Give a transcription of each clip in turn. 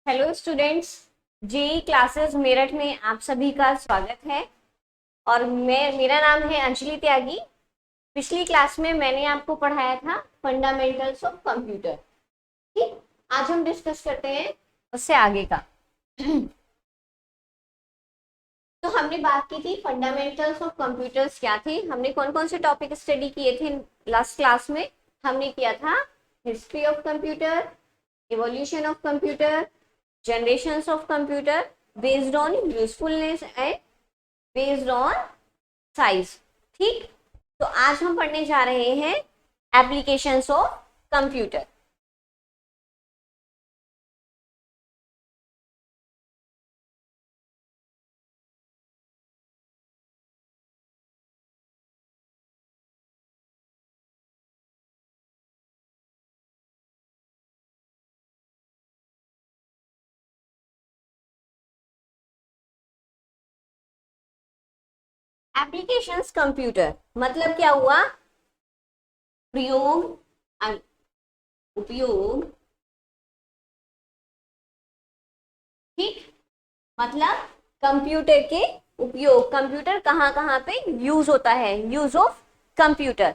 Hello students. JE classes Meerut में आप सभी का स्वागत है। और मेरा नाम है अंजलि त्यागी। पिछली क्लास में मैंने आपको पढ़ाया था फंडामेंटल्स ऑफ कंप्यूटर। ठीक, आज हम डिस्कस करते हैं उससे आगे का। तो हमने बात की थी फंडामेंटल्स ऑफ कंप्यूटर्स क्या थे, हमने कौन कौन से टॉपिक स्टडी किए थे लास्ट क्लास में। हमने किया था history of computer, evolution of computer, generations of computer based on usefulness and based on size। ठीक, तो आज हम पढ़ने जा रहे हैं applications of computer. Applications computer मतलब क्या हुआ? प्रयोग, उपयोग। ठीक, मतलब कंप्यूटर के उपयोग, कंप्यूटर कहाँ कहाँ पे यूज होता है, यूज ऑफ कंप्यूटर।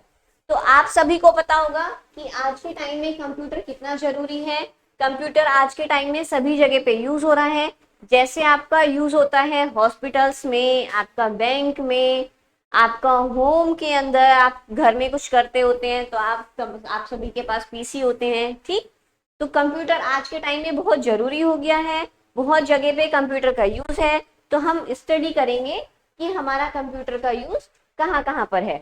तो आप सभी को पता होगा कि आज के टाइम में कंप्यूटर कितना जरूरी है। कंप्यूटर आज के टाइम में सभी जगह पे यूज हो रहा है। जैसे आपका यूज होता है हॉस्पिटल्स में, आपका बैंक में, आपका होम के अंदर, आप घर में कुछ करते होते हैं तो आप सभी के पास पीसी होते हैं। ठीक, तो कंप्यूटर आज के टाइम में बहुत जरूरी हो गया है। बहुत जगह पे कंप्यूटर का यूज है। तो हम स्टडी करेंगे कि हमारा कंप्यूटर का यूज कहाँ कहाँ पर है।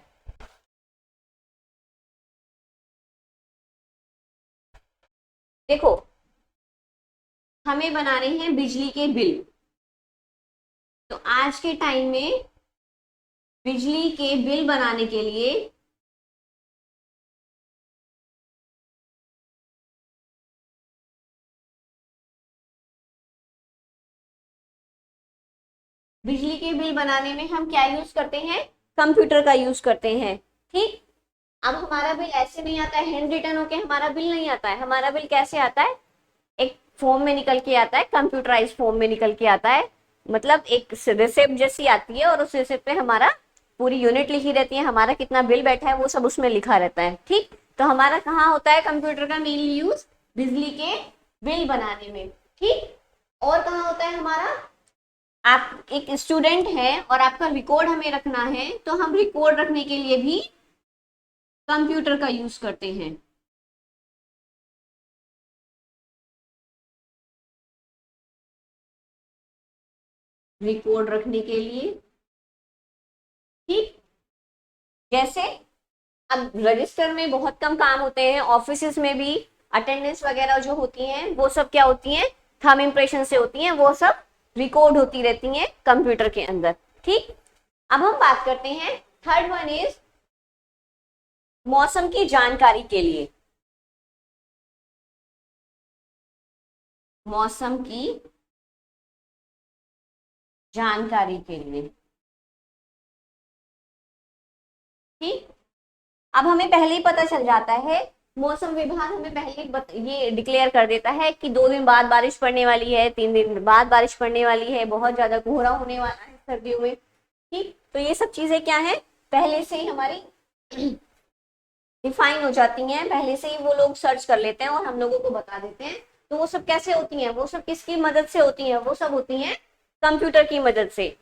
देखो, हमें बनाने हैं बिजली के बिल। तो आज के टाइम में बिजली के बिल बनाने के लिए बिजली के बिल बनाने में हम क्या यूज करते हैं? कंप्यूटर का यूज करते हैं। ठीक, अब हमारा बिल ऐसे नहीं आता है, हैंड रिटन होके हमारा बिल नहीं आता है। हमारा बिल कैसे आता है? एक फॉर्म में निकल के आता है, कंप्यूटराइज फॉर्म में निकल के आता है। मतलब एक रिसिप्ट जैसी आती है और उस रिसिप्ट पे हमारा पूरी यूनिट लिखी रहती है, हमारा कितना बिल बैठा है वो सब उसमें लिखा रहता है। ठीक, तो हमारा कहाँ होता है कंप्यूटर का मेनली यूज? बिजली के बिल बनाने में। ठीक, और कहाँ होता है हमारा? आप एक स्टूडेंट हैं और आपका रिकॉर्ड हमें रखना है, तो हम रिकॉर्ड रखने के लिए भी कंप्यूटर का यूज करते हैं। रिकॉर्ड रखने के लिए। ठीक, जैसे अब रजिस्टर में बहुत कम काम होते हैं, ऑफिस में भी अटेंडेंस वगैरह जो होती हैं वो सब क्या होती हैं? थंब इम्प्रेशन से होती हैं, वो सब रिकॉर्ड होती रहती हैं कंप्यूटर के अंदर। ठीक, अब हम बात करते हैं थर्ड वन इज मौसम की जानकारी के लिए। मौसम की जानकारी के लिए। ठीक, अब हमें पहले ही पता चल जाता है, मौसम विभाग हमें पहले ये डिक्लेयर कर देता है कि 2 दिन बाद बारिश पड़ने वाली है, 3 दिन बाद बारिश पड़ने वाली है, बहुत ज्यादा कोहरा होने वाला है सर्दियों में। ठीक, तो ये सब चीजें क्या है, पहले से ही हमारी डिफाइन हो जाती हैं, पहले से ही वो लोग सर्च कर लेते हैं और हम लोगों को बता देते हैं। तो वो सब कैसे होती हैं? वो सब किसकी मदद से होती हैं? वो सब होती हैं कंप्यूटर की मदद से।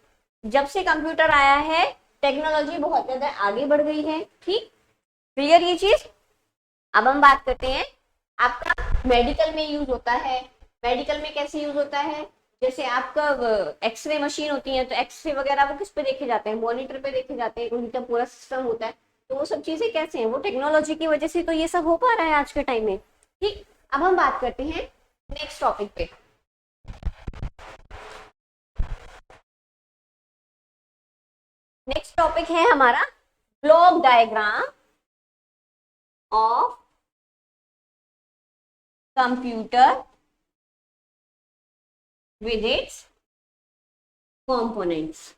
जब से कंप्यूटर आया है टेक्नोलॉजी बहुत ज्यादा आगे बढ़ गई है। ठीक, क्लियर ये चीज। अब हम बात करते हैं आपका मेडिकल में यूज होता है। मेडिकल में कैसे यूज होता है? जैसे आपका एक्सरे मशीन होती है, तो एक्सरे वगैरह वो किस पे देखे जाते हैं? मॉनिटर पे देखे जाते हैं, उनका पूरा सिस्टम होता है। तो वो सब चीजें कैसे हैं? वो टेक्नोलॉजी की वजह से तो ये सब हो पा रहा है आज के टाइम में। ठीक, अब हम बात करते हैं नेक्स्ट टॉपिक पे। नेक्स्ट टॉपिक है हमारा block diagram of computer with its components.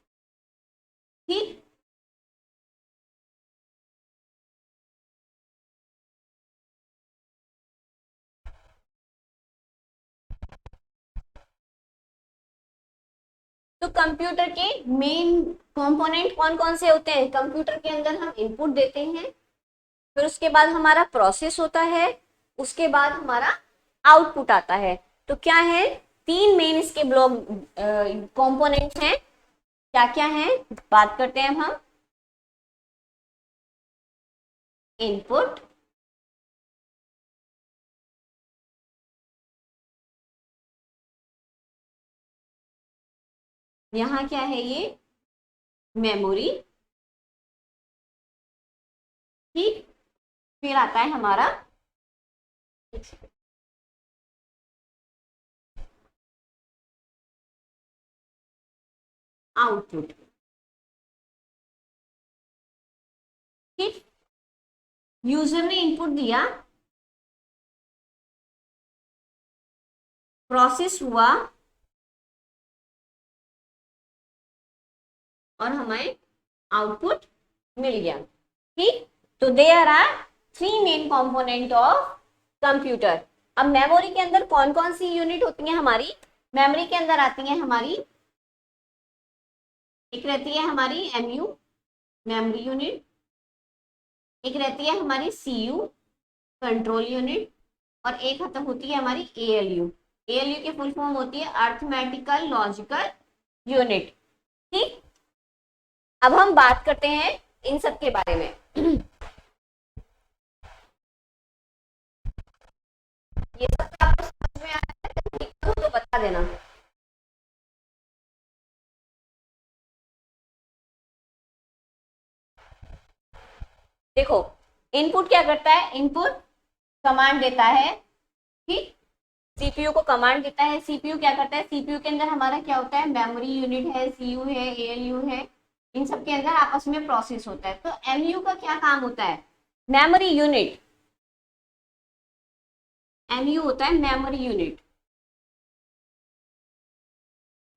ठीक, कंप्यूटर के मेन कंपोनेंट कौन कौन से होते हैं? कंप्यूटर के अंदर हम इनपुट देते हैं, फिर उसके बाद हमारा प्रोसेस होता है, उसके बाद हमारा आउटपुट आता है। तो क्या है, तीन मेन इसके ब्लॉक कंपोनेंट्स हैं। क्या क्या है, बात करते हैं हम। इनपुट, यहाँ क्या है ये, मेमोरी, ठीक। फिर आता है हमारा आउटपुट, ठीक। यूजर ने इनपुट दिया, प्रोसेस हुआ और हमें आउटपुट मिल गया, ठीक। तो there are three main component of computer. अब मेमोरी के अंदर कौन कौन सी यूनिट होती है हमारी? मेमोरी के अंदर आती है हमारी, एक रहती है हमारी एमयू, मेमोरी यूनिट, एक रहती है हमारी सीयू, कंट्रोल यूनिट, और एक खत्म होती है हमारी एएलयू। एएलयू की फुल फॉर्म होती है अर्थमेटिकल लॉजिकल यूनिट, ठीक। अब हम बात करते हैं इन सब के बारे में। ये सब आपको समझ में आ रहा है? दिक्कत हो तो बता देना। देखो, इनपुट क्या करता है? इनपुट कमांड देता है, ठीक। सीपीयू को कमांड देता है। सीपीयू क्या करता है? सीपीयू के अंदर हमारा क्या होता है? मेमोरी यूनिट है, सीयू है, एएलयू है, इन सब के अंदर आपस में प्रोसेस होता है। तो एमयू का क्या काम होता है? मेमोरी यूनिट, एमयू होता है मेमोरी यूनिट।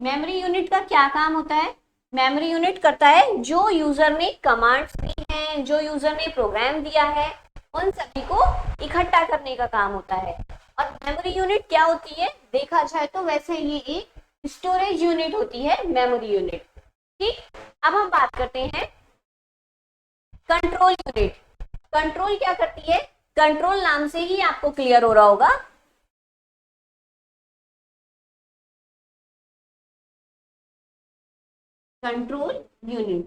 मेमोरी यूनिट का क्या काम होता है? मेमोरी यूनिट करता है जो यूजर ने कमांड्स दी हैं, जो यूजर ने प्रोग्राम दिया है, उन सभी को इकट्ठा करने का काम होता है। और मेमोरी यूनिट क्या होती है? देखा जाए तो वैसे ये एक स्टोरेज यूनिट होती है, मेमोरी यूनिट, ठीक। अब हम बात करते हैं कंट्रोल यूनिट। कंट्रोल क्या करती है? कंट्रोल नाम से ही आपको क्लियर हो रहा होगा। कंट्रोल यूनिट,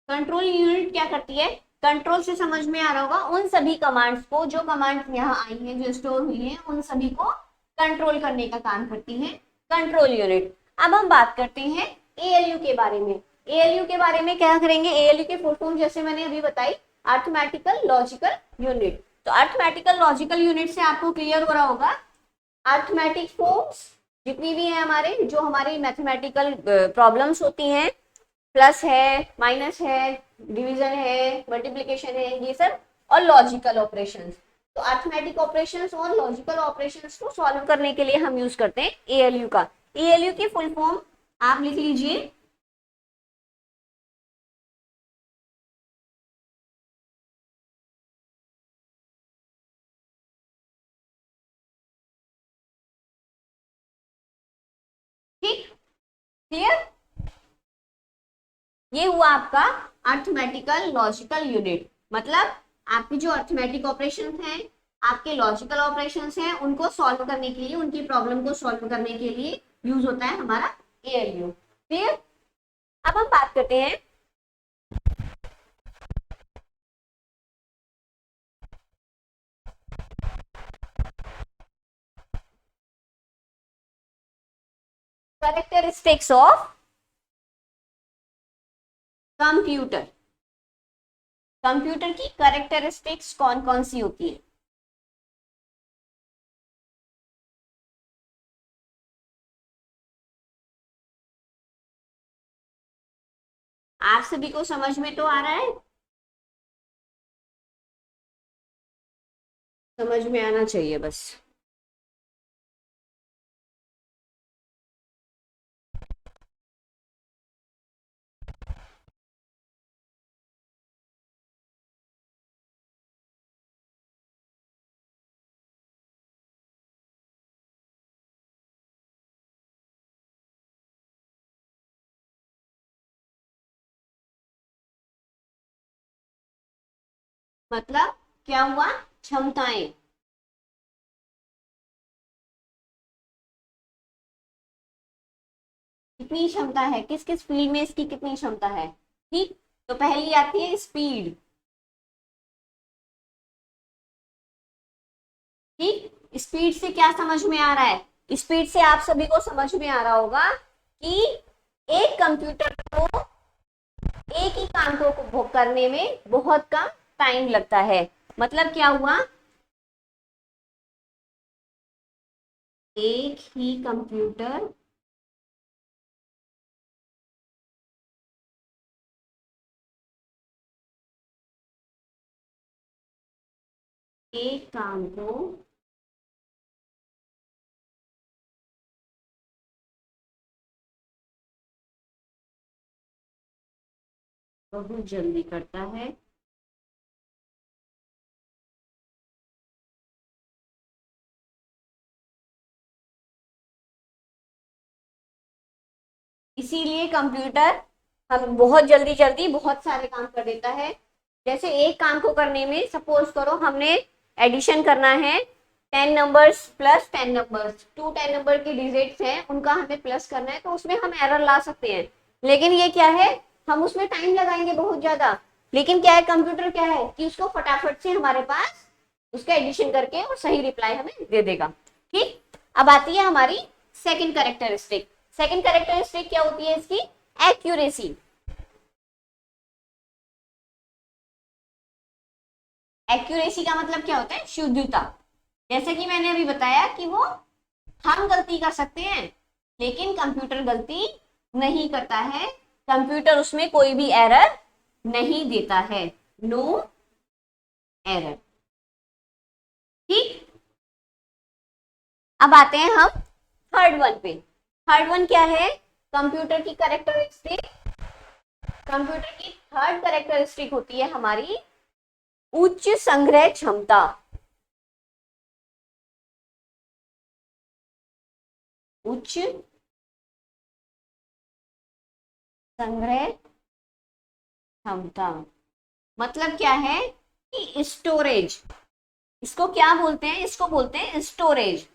कंट्रोल यूनिट क्या करती है? कंट्रोल से समझ में आ रहा होगा, उन सभी कमांड्स को, जो कमांड्स यहाँ आई हैं, जो स्टोर हुई हैं, उन सभी को कंट्रोल करने का काम करती है कंट्रोल यूनिट। अब हम बात करते हैं एएलयू के बारे में। एएलयू के बारे में क्या करेंगे? एएलयू के फुल फॉर्म जैसे मैंने अभी बताई, अर्थमेटिकल लॉजिकल यूनिट। तो अर्थमेटिकल लॉजिकल यूनिट से आपको क्लियर हो रहा होगा, अर्थमेटिक फॉर्म्स जितनी भी है हमारे, जो हमारी मैथमेटिकल प्रॉब्लम्स होती हैं, प्लस है, माइनस है, डिवीजन है, मल्टीप्लिकेशन है, ये सब, और लॉजिकल ऑपरेशंस। तो अर्थमेटिक ऑपरेशंस और लॉजिकल ऑपरेशंस को सॉल्व करने के लिए हम यूज करते हैं एएलयू का। एएलयू की फुल फॉर्म आप लिख लीजिए, ठीक, क्लियर। ये हुआ आपका अर्थमेटिकल लॉजिकल यूनिट। मतलब आपकी जो अर्थमेटिक ऑपरेशन हैं, आपके लॉजिकल ऑपरेशंस हैं, उनको सॉल्व करने के लिए, उनकी प्रॉब्लम को सॉल्व करने के लिए यूज होता है हमारा एएलयू, क्लियर। अब हम बात करते हैं कैरेक्टरिस्टिक्स ऑफ कंप्यूटर। कंप्यूटर की कैरेक्टरिस्टिक्स कौन कौन सी होती है? आप सभी को समझ में तो आ रहा है? समझ में आना चाहिए बस। मतलब क्या हुआ, क्षमताएं। कितनी क्षमता है, किस किस फील्ड में इसकी कितनी क्षमता है। ठीक, तो पहली आती है स्पीड। ठीक, स्पीड से क्या समझ में आ रहा है, स्पीड से आप सभी को समझ में आ रहा होगा कि एक कंप्यूटर को एक ही काम को करने में बहुत कम टाइम लगता है। मतलब क्या हुआ, एक ही कंप्यूटर एक काम को बहुत जल्दी करता है। इसीलिए कंप्यूटर हम बहुत जल्दी जल्दी बहुत सारे काम कर देता है। जैसे एक काम को करने में सपोज करो हमने एडिशन करना है 10 नंबर्स प्लस 10 नंबर्स, 2 10 नंबर के डिजिट्स हैं उनका हमें प्लस करना है, तो उसमें हम एरर ला सकते हैं। लेकिन ये क्या है, हम उसमें टाइम लगाएंगे बहुत ज्यादा। लेकिन क्या है, कंप्यूटर क्या है कि उसको फटाफट से हमारे पास उसका एडिशन करके और सही रिप्लाई हमें दे देगा। ठीक, अब आती है हमारी सेकंड कैरेक्टरिस्टिक। सेकंड कैरेक्टरिस्टिक क्या होती है इसकी, एक्यूरेसी। एक्यूरेसी का मतलब क्या होता है, शुद्धता। जैसे कि मैंने अभी बताया कि वो हम गलती कर सकते हैं लेकिन कंप्यूटर गलती नहीं करता है, कंप्यूटर उसमें कोई भी एरर नहीं देता है, नो एरर। ठीक, अब आते हैं हम थर्ड वन पे। थर्ड वन क्या है, कंप्यूटर की कैरेक्टरिस्टिक। कंप्यूटर की थर्ड कैरेक्टरिस्टिक होती है हमारी उच्च संग्रह क्षमता। उच्च संग्रह क्षमता मतलब क्या है कि स्टोरेज। इसको क्या बोलते हैं, इसको बोलते हैं स्टोरेज।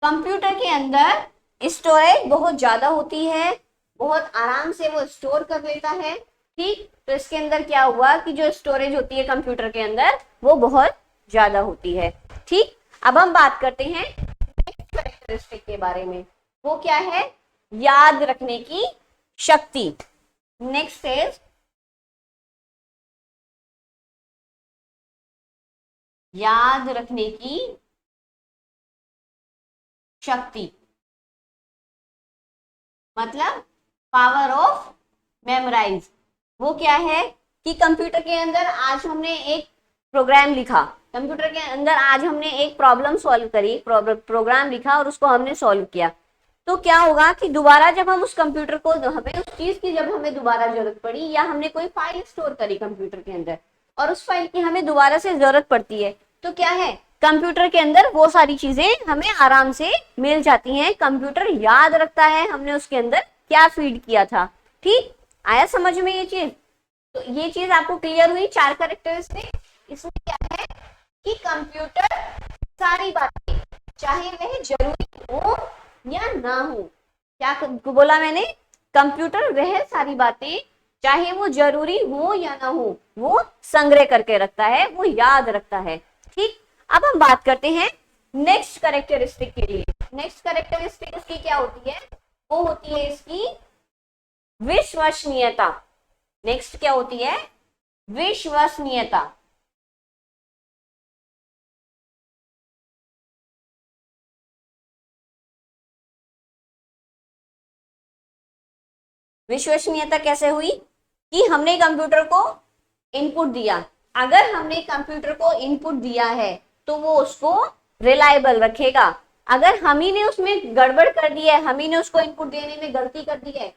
कंप्यूटर के अंदर स्टोरेज बहुत ज्यादा होती है, बहुत आराम से वो स्टोर कर लेता है। ठीक, तो इसके अंदर क्या हुआ कि जो स्टोरेज होती है कंप्यूटर के अंदर वो बहुत ज्यादा होती है। ठीक, अब हम बात करते हैं कैरेक्टरिस्टिक के बारे में। वो क्या है, याद रखने की शक्ति। नेक्स्ट इज याद रखने की शक्ति, मतलब पावर ऑफ मेमोराइज। वो क्या है कि कंप्यूटर के अंदर आज हमने एक प्रोग्राम लिखा, कंप्यूटर के अंदर आज हमने एक प्रॉब्लम सॉल्व करी, प्रोग्राम लिखा और उसको हमने सॉल्व किया। तो क्या होगा कि दोबारा जब हम उस कंप्यूटर को, हमें उस चीज की जब हमें दोबारा जरूरत पड़ी या हमने कोई फाइल स्टोर करी कंप्यूटर के अंदर और उस फाइल की हमें दोबारा से जरूरत पड़ती है, तो क्या है, कंप्यूटर के अंदर वो सारी चीजें हमें आराम से मिल जाती हैं। कंप्यूटर याद रखता है हमने उसके अंदर क्या फीड किया था। ठीक, आया समझ में ये चीज। तो ये चीज आपको क्लियर हुई, चार कैरेक्टरिस्टिक। इसमें क्या है कि कंप्यूटर सारी बातें चाहे वह जरूरी हो या ना हो, क्या बोला मैंने, कंप्यूटर वह सारी बातें चाहे वो जरूरी हो या ना हो वो संग्रह करके रखता है, वो याद रखता है। ठीक, अब हम बात करते हैं नेक्स्ट कैरेक्टरिस्टिक के लिए। नेक्स्ट कैरेक्टरिस्टिक इसकी क्या होती है, वो होती है इसकी विश्वसनीयता। नेक्स्ट क्या होती है, विश्वसनीयता। विश्वसनीयता कैसे हुई कि हमने कंप्यूटर को इनपुट दिया, अगर हमने कंप्यूटर को इनपुट दिया है तो वो उसको रिलायबल रखेगा। अगर हम ही ने उसमें गड़बड़ कर दी है, हम ही ने उसको इनपुट देने में गलती कर दी है,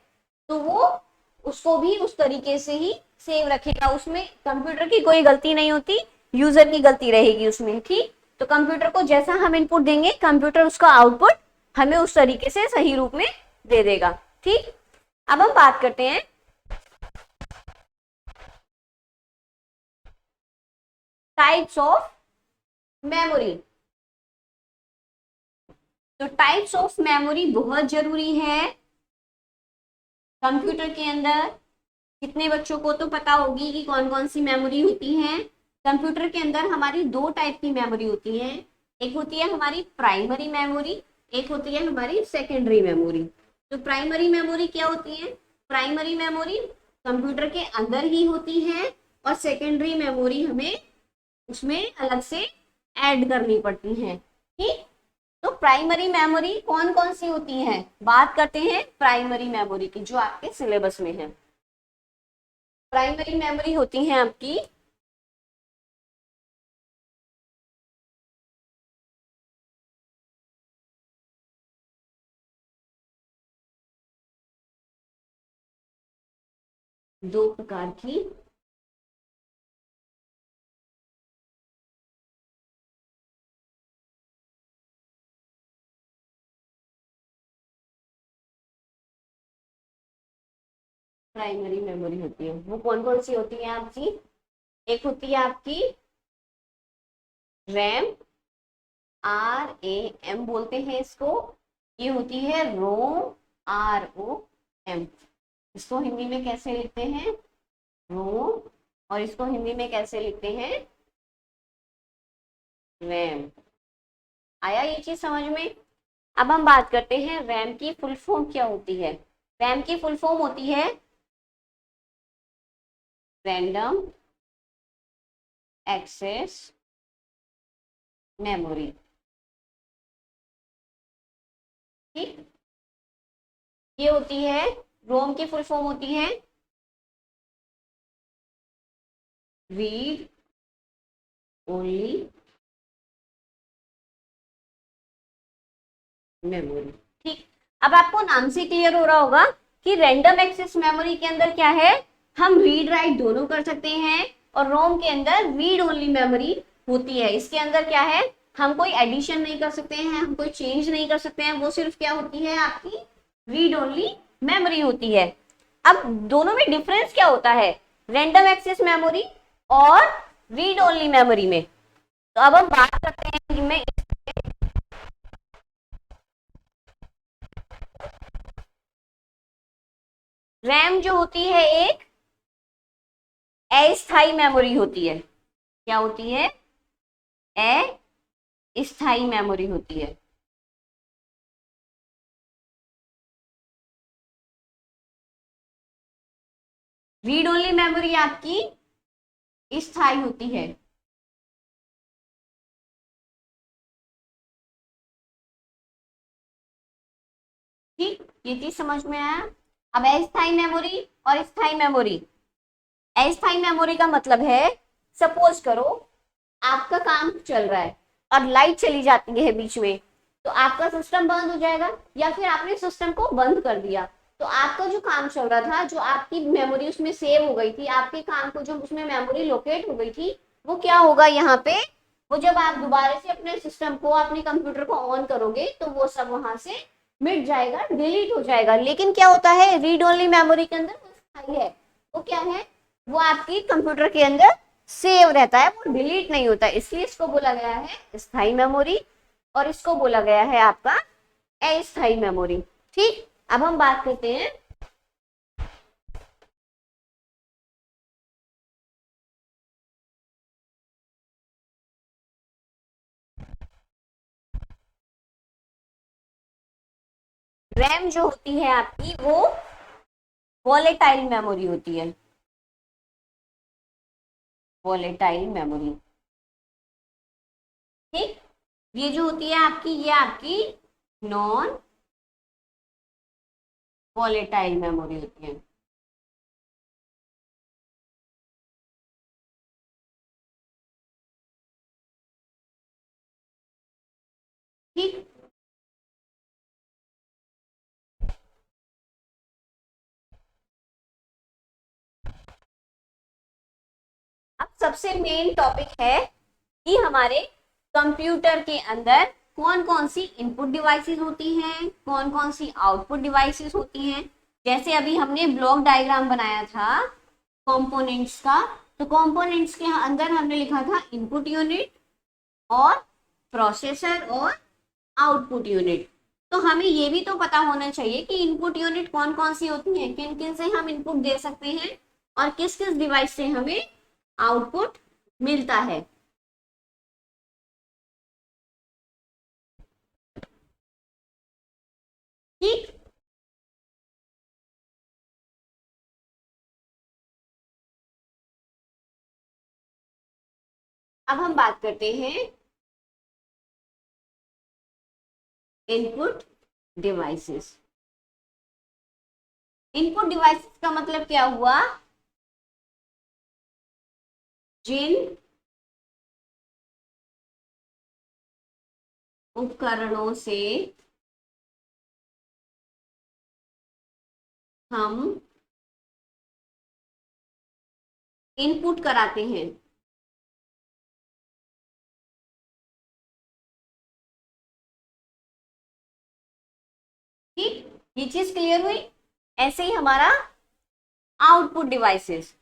तो वो उसको भी उस तरीके से ही सेव रखेगा। उसमें कंप्यूटर की कोई गलती नहीं होती, यूजर की गलती रहेगी उसमें। ठीक, तो कंप्यूटर को जैसा हम इनपुट देंगे कंप्यूटर उसका आउटपुट हमें उस तरीके से सही रूप में दे देगा। ठीक, अब हम बात करते हैं टाइप्स ऑफ मेमोरी। तो टाइप्स ऑफ मेमोरी बहुत जरूरी है कंप्यूटर के अंदर। कितने बच्चों को तो पता होगी कि कौन कौन सी मेमोरी होती है। कंप्यूटर के अंदर हमारी दो टाइप की मेमोरी होती है। एक होती है हमारी प्राइमरी मेमोरी, एक होती है हमारी सेकेंडरी मेमोरी। तो प्राइमरी मेमोरी क्या होती है? प्राइमरी मेमोरी कंप्यूटर के अंदर ही होती है और सेकेंडरी मेमोरी हमें उसमें अलग से ऐड करनी पड़ती है। ठीक, तो प्राइमरी मेमोरी कौन कौन सी होती है? बात करते हैं प्राइमरी मेमोरी की जो आपके सिलेबस में है। प्राइमरी मेमोरी होती है आपकी दो प्रकार की। प्राइमरी मेमोरी होती है, वो कौन कौन सी होती है आपकी? एक होती है आपकी रैम, RAM बोलते हैं इसको। ये होती है रोम, ROM। इसको हिंदी में कैसे लिखते हैं? रोम। और इसको हिंदी में कैसे लिखते हैं? रैम। आया ये चीज समझ में? अब हम बात करते हैं रैम की फुल फॉर्म क्या होती है। रैम की फुल फॉर्म होती है रैंडम एक्सेस मेमोरी। ठीक, ये होती है रोम की फुल फॉर्म होती है रीड ओनली मेमोरी। ठीक, अब आपको नाम से क्लियर हो रहा होगा कि रैंडम एक्सेस मेमोरी के अंदर क्या है, हम रीड राइट दोनों कर सकते हैं। और रोम के अंदर रीड ओनली मेमोरी होती है। इसके अंदर क्या है, हम कोई एडिशन नहीं कर सकते हैं, हम कोई चेंज नहीं कर सकते हैं। वो सिर्फ क्या होती है, आपकी रीड ओनली मेमोरी होती है। अब दोनों में डिफरेंस क्या होता है रैंडम एक्सेस मेमोरी और रीड ओनली मेमोरी में? तो अब हम बात करते हैं कि मैं रैम जो होती है एक अस्थाई मेमोरी होती है। क्या होती है? अस्थाई मेमोरी होती है। रीड ओनली मेमोरी आपकी स्थाई होती है। ठीक, ये चीज समझ में आया? अब अस्थाई मेमोरी और स्थाई मेमोरी। अस्थाई मेमोरी का मतलब है, सपोज करो आपका काम चल रहा है और लाइट चली जाती है बीच में, तो आपका सिस्टम बंद हो जाएगा। या फिर आपने सिस्टम को बंद कर दिया, तो आपका जो काम चल रहा था, जो आपकी मेमोरी उसमें सेव हो गई थी, आपके काम को जो उसमें मेमोरी लोकेट हो गई थी, वो क्या होगा यहाँ पे, वो जब आप दोबारा से अपने सिस्टम को, अपने कंप्यूटर को ऑन करोगे, तो वो सब वहां से मिट जाएगा, डिलीट हो जाएगा। लेकिन क्या होता है रीड ओनली मेमोरी के अंदर वो स्थायी है। वो क्या है, वो आपकी कंप्यूटर के अंदर सेव रहता है, वो डिलीट नहीं होता। इसलिए इसको बोला गया है स्थायी मेमोरी और इसको बोला गया है आपका अस्थायी मेमोरी। ठीक, अब हम बात करते हैं रैम जो होती है आपकी, वो वॉलेटाइल मेमोरी होती है। Volatile memory. ठीक, ये जो होती है आपकी, ये आपकी नॉन वॉलेटाइल मेमोरी होती है। ठीक, अब सबसे मेन टॉपिक है कि हमारे कंप्यूटर के अंदर कौन कौन सी इनपुट डिवाइसेस होती हैं, कौन कौन सी आउटपुट डिवाइसेस होती हैं। जैसे अभी हमने ब्लॉक डायग्राम बनाया था कंपोनेंट्स का, तो कंपोनेंट्स के अंदर हमने लिखा था इनपुट यूनिट और प्रोसेसर और आउटपुट यूनिट। तो हमें ये भी तो पता होना चाहिए कि इनपुट यूनिट कौन कौन सी होती है, किन किन से हम इनपुट दे सकते हैं और किस किस डिवाइस से हमें आउटपुट मिलता है। ठीक, अब हम बात करते हैं इनपुट डिवाइसेस। इनपुट डिवाइसेस का मतलब क्या हुआ, जिन उपकरणों से हम इनपुट कराते हैं। ठीक, ये चीज क्लियर हुई। ऐसे ही हमारा आउटपुट डिवाइसेस,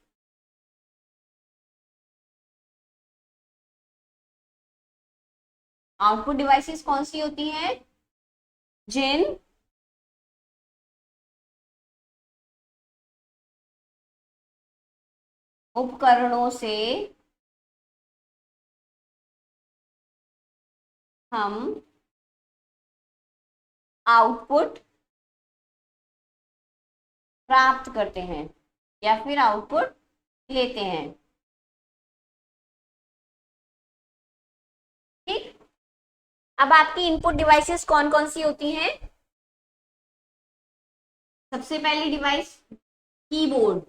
आउटपुट डिवाइसेस कौन सी होती हैं, जिन उपकरणों से हम आउटपुट प्राप्त करते हैं या फिर आउटपुट लेते हैं। ठीक, अब आपकी इनपुट डिवाइसेस कौन कौन सी होती हैं। सबसे पहली डिवाइस कीबोर्ड।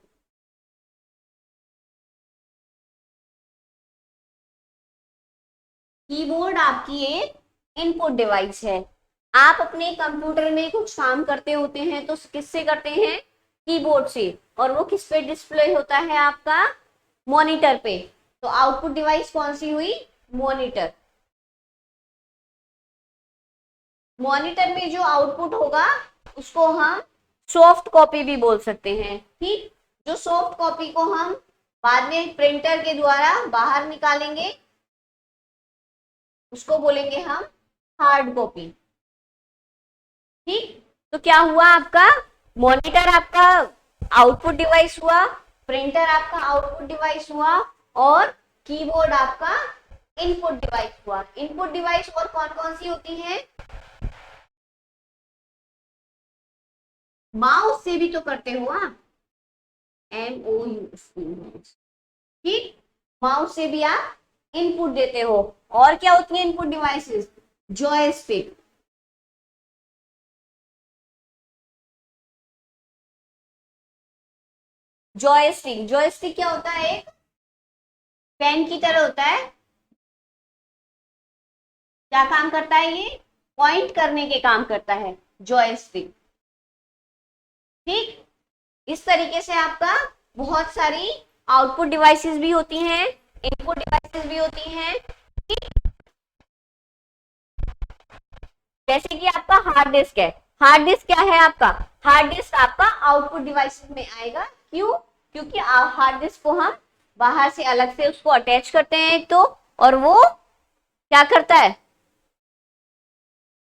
कीबोर्ड आपकी एक इनपुट डिवाइस है। आप अपने कंप्यूटर में कुछ काम करते होते हैं तो किससे करते हैं, कीबोर्ड से, और वो किस पे डिस्प्ले होता है, आपका मॉनिटर पे। तो आउटपुट डिवाइस कौन सी हुई, मॉनिटर। मॉनिटर में जो आउटपुट होगा उसको हम सॉफ्ट कॉपी भी बोल सकते हैं। ठीक, जो सॉफ्ट कॉपी को हम बाद में प्रिंटर के द्वारा बाहर निकालेंगे उसको बोलेंगे हम हार्ड कॉपी। ठीक, तो क्या हुआ, आपका मॉनिटर आपका आउटपुट डिवाइस हुआ, प्रिंटर आपका आउटपुट डिवाइस हुआ और कीबोर्ड आपका इनपुट डिवाइस हुआ। इनपुट डिवाइस और कौन कौन सी होती है, माउस से भी तो करते हो आप, MOUS। ठीक, माउस से भी आप इनपुट देते हो। और क्या होती है input devices, joystick. Joystick, joystick क्या होता है, एक पेन की तरह होता है। क्या काम करता है ये, पॉइंट करने के काम करता है जॉयस्टिक। ठीक, इस तरीके से आपका बहुत सारी आउटपुट डिवाइसेस भी होती हैं, इनपुट डिवाइसेस भी होती हैं। जैसे कि आपका हार्ड डिस्क है, हार्ड डिस्क क्या है आपका, हार्ड डिस्क आपका आउटपुट डिवाइसेस में आएगा। क्यों, क्योंकि हार्ड डिस्क को हम बाहर से अलग से उसको अटैच करते हैं एक तो, और वो क्या करता है,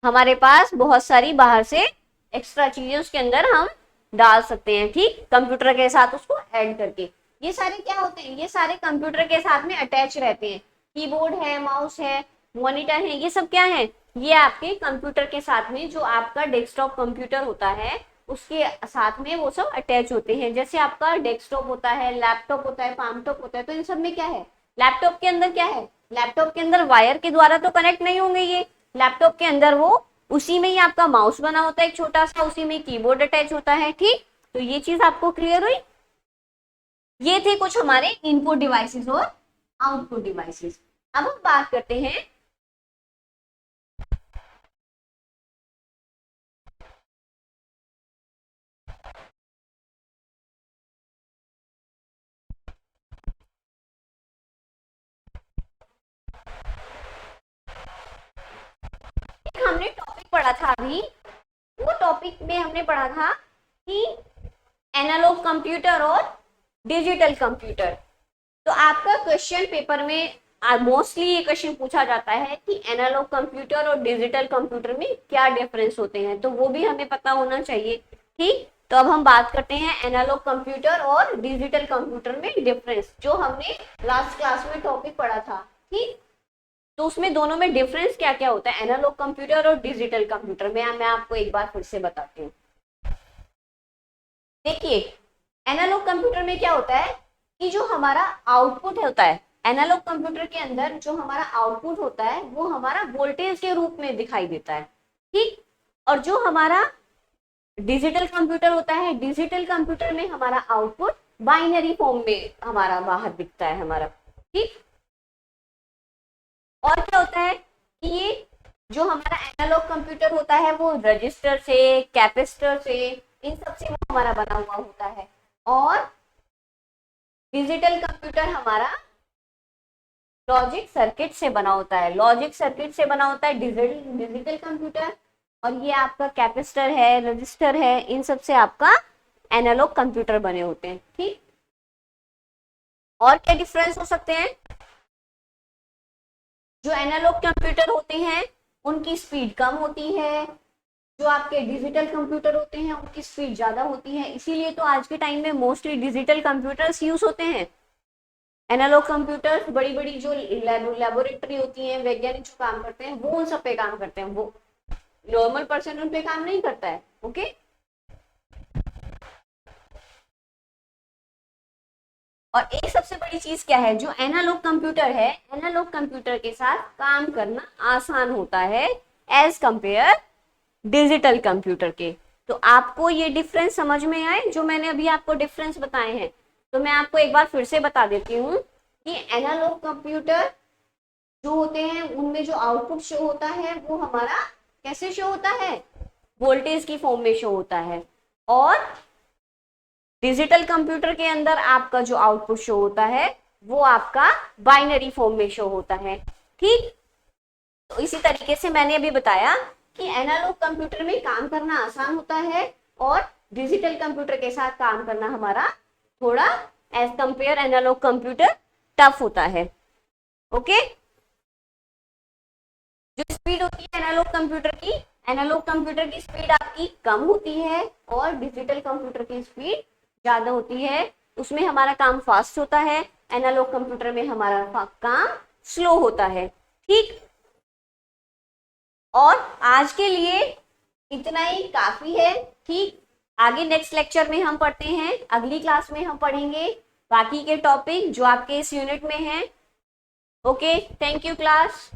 हमारे पास बहुत सारी बाहर से एक्स्ट्रा चीजें उसके अंदर हम डाल सकते हैं। ठीक, कंप्यूटर के साथ उसको ऐड करके। ये सारे क्या होते हैं, ये सारे कंप्यूटर के साथ में अटैच रहते हैं। कीबोर्ड है, माउस है, मॉनिटर है, ये सब क्या है, ये आपके कंप्यूटर के साथ में, जो आपका डेस्कटॉप कंप्यूटर होता है उसके साथ में वो सब अटैच होते हैं। जैसे आपका डेस्कटॉप होता है, लैपटॉप होता है, पामटॉप होता है, तो इन सब में क्या है, लैपटॉप के अंदर क्या है, लैपटॉप के अंदर वायर के द्वारा तो कनेक्ट नहीं होंगे ये, लैपटॉप के अंदर वो उसी में ही आपका माउस बना होता है एक छोटा सा, उसी में कीबोर्ड अटैच होता है। ठीक, तो ये चीज आपको क्लियर हुई। ये थे कुछ हमारे इनपुट डिवाइसेस और आउटपुट डिवाइसेस। अब हम बात करते हैं हमने टॉपिक पढ़ा था अभी, वो टॉपिक में हमने पढ़ा था कि एनालॉग कंप्यूटर और डिजिटल कंप्यूटर। तो आपका क्वेश्चन पेपर में मोस्टली ये क्वेश्चन पूछा जाता है कि एनालॉग कंप्यूटर और डिजिटल कंप्यूटर में क्या डिफरेंस होते हैं, तो वो भी हमें पता होना चाहिए। ठीक, तो अब हम बात करते हैं एनालॉग कंप्यूटर और डिजिटल कंप्यूटर में डिफरेंस, जो हमने लास्ट क्लास में टॉपिक पढ़ा था। ठीक, तो उसमें दोनों में डिफरेंस क्या क्या होता है, एनालॉग कंप्यूटर और डिजिटल कंप्यूटर में, मैं आपको एक बार फिर से बताती हूँ। देखिए, एनालॉग कंप्यूटर में क्या होता है कि जो हमारा आउटपुट होता है, एनालॉग कंप्यूटर के अंदर जो हमारा आउटपुट होता है वो हमारा वोल्टेज के रूप में दिखाई देता है। ठीक, और जो हमारा डिजिटल कंप्यूटर होता है, डिजिटल कंप्यूटर में हमारा आउटपुट बाइनरी फॉर्म में हमारा बाहर दिखता है हमारा। ठीक, और क्या होता है कि ये जो हमारा एनालॉग कंप्यूटर होता है वो रजिस्टर से, कैपेसिटर से, इन सब से वो हमारा बना हुआ होता है, और डिजिटल कंप्यूटर हमारा लॉजिक सर्किट से बना होता है, लॉजिक सर्किट से बना होता है डिजिटल कंप्यूटर। और ये आपका कैपेसिटर है, रजिस्टर है, इन सब से आपका एनालॉग कंप्यूटर बने होते हैं। ठीक, और क्या डिफरेंस हो सकते हैं, जो एनालॉग कंप्यूटर होते हैं उनकी स्पीड कम होती है, जो आपके डिजिटल कंप्यूटर होते हैं उनकी स्पीड ज्यादा होती है, इसीलिए तो आज के टाइम में मोस्टली डिजिटल कंप्यूटर्स यूज होते हैं। एनालॉग कंप्यूटर्स बड़ी बड़ी जो लेबोरेटरी होती हैं, वैज्ञानिक जो काम करते हैं वो उन सब पे काम करते हैं, वो नॉर्मल पर्सन उन पे काम नहीं करता है। ओके, और एक सबसे बड़ी चीज क्या है, जो एनालॉग कंप्यूटर है, एनालॉग कंप्यूटर के साथ काम करना आसान होता है एज कंपेयर डिजिटल कंप्यूटर के। तो आपको ये डिफरेंस समझ में आए जो मैंने अभी आपको डिफरेंस बताए हैं, तो मैं आपको एक बार फिर से बता देती हूँ कि एनालॉग कंप्यूटर जो होते हैं उनमें जो आउटपुट शो होता है वो हमारा कैसे शो होता है, वोल्टेज की फॉर्म में शो होता है, और डिजिटल कंप्यूटर के अंदर आपका जो आउटपुट शो होता है वो आपका बाइनरी फॉर्म में शो होता है। ठीक, तो इसी तरीके से मैंने अभी बताया कि एनालॉग कंप्यूटर में काम करना आसान होता है और डिजिटल कंप्यूटर के साथ काम करना हमारा थोड़ा as compare analog computer tough होता है। ओके, जो स्पीड होती है एनालॉग कंप्यूटर की, एनालॉग कंप्यूटर की स्पीड आपकी कम होती है और डिजिटल कंप्यूटर की स्पीड ज्यादा होती है, उसमें हमारा काम फास्ट होता है, एनालॉग कंप्यूटर में हमारा काम स्लो होता है। ठीक, और आज के लिए इतना ही काफी है। ठीक, आगे नेक्स्ट लेक्चर में हम पढ़ते हैं, अगली क्लास में हम पढ़ेंगे बाकी के टॉपिक जो आपके इस यूनिट में हैं। Okay, thank you class.